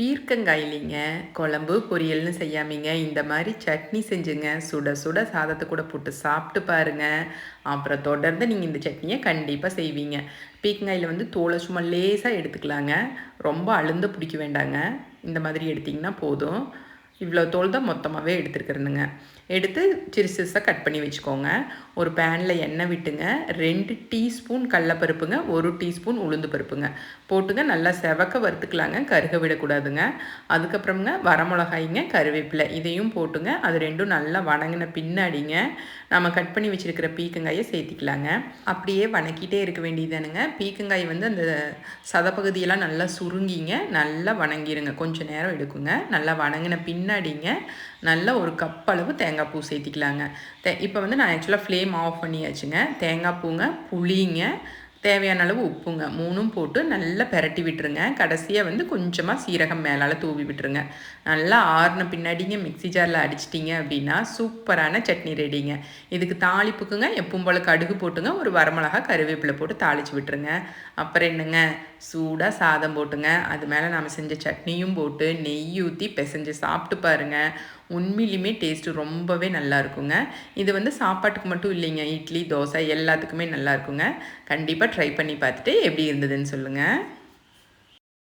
பீர்க்கங்காயிலிங்க குழம்பு பொரியல்னு செய்யாமீங்க இந்த மாதிரி சட்னி செஞ்சுங்க. சுட சுட சாதத்தை கூட போட்டு சாப்பிட்டு பாருங்க. அப்புறம் தொடர்ந்து நீங்கள் இந்த சட்னியை கண்டிப்பாக செய்வீங்க. பீர்க்கங்காயில் வந்து தோலை சும்மா லேசாக எடுத்துக்கலாங்க. ரொம்ப அழுந்த பிடிக்க வேண்டாங்க. இந்த மாதிரி எடுத்திங்கன்னா போதும். இவ்வளோ தோல் தான் மொத்தமாகவே எடுத்துருக்குறேனுங்க. எடுத்து சிறுசு சிறுசாக கட் பண்ணி வச்சுக்கோங்க. ஒரு பேனில் எண்ணெய் விட்டுங்க. 2 டீஸ்பூன் கடலப்பருப்புங்க, 1 டீஸ்பூன் உளுந்து பருப்புங்க போட்டுங்க. நல்லா செவக்க வறுத்துக்கலாங்க, கருக விடக்கூடாதுங்க. அதுக்கப்புறம்ங்க வரமிளகாய்ங்க, கருவேப்பிலை இதையும் போட்டுங்க. அது ரெண்டும் நல்லா வணங்கின பின்னாடிங்க நம்ம கட் பண்ணி வச்சுருக்கிற பீர்க்கங்காயை சேர்த்திக்கலாங்க. அப்படியே வணக்கிட்டே இருக்க வேண்டியதானுங்க. பீர்க்கங்காய் வந்து அந்த சதப்பகுதியெல்லாம் நல்லா சுருங்கிங்க, நல்லா வணங்கிருங்க. கொஞ்சம் நேரம் எடுக்குங்க. நல்லா வணங்கின பின்னாடிங்க நல்லா ஒரு கப் அளவு தேங்காய் பூ சேர்த்திக்கலாங்க. இப்போ வந்து நான் ஆக்சுவலாக ஃப்ளேம் ஆஃப் பண்ணியாச்சுங்க. தேங்காய் பூங்க, புளிங்க, தேவையான அளவு உப்புங்க 3ம் போட்டு நல்லா பெரட்டி விட்டுருங்க. கடைசியாக வந்து கொஞ்சமாக சீரகம் மேலால் தூவி விட்டுருங்க. நல்லா ஆறின பின்னாடிங்க மிக்ஸி ஜாரில் அடிச்சிட்டிங்க அப்படின்னா சூப்பரான சட்னி ரெடிங்க. இதுக்கு தாளிப்புக்குங்க எப்பவும் போல் கடுகு போட்டுங்க, ஒரு வரமிளகா கருவேப்பிலை போட்டு தாளித்து விட்டுருங்க. அப்புறம் என்னங்க, சூடாக சாதம் போட்டுங்க, அது மேலே நாம் செஞ்ச சட்னியும் போட்டு நெய் ஊற்றி பிசைஞ்சு சாப்பிட்டு பாருங்கள். உண்மையிலுமே டேஸ்ட்டு ரொம்பவே நல்லா இருக்குங்க. இது வந்து சாப்பாட்டுக்கு மட்டும் இல்லைங்க, இட்லி, தோசை எல்லாத்துக்குமே நல்லா இருக்குங்க. கண்டிப்பாக ட்ரை பண்ணி பார்த்துட்டு எப்படி இருந்ததுன்னு சொல்லுங்கள்.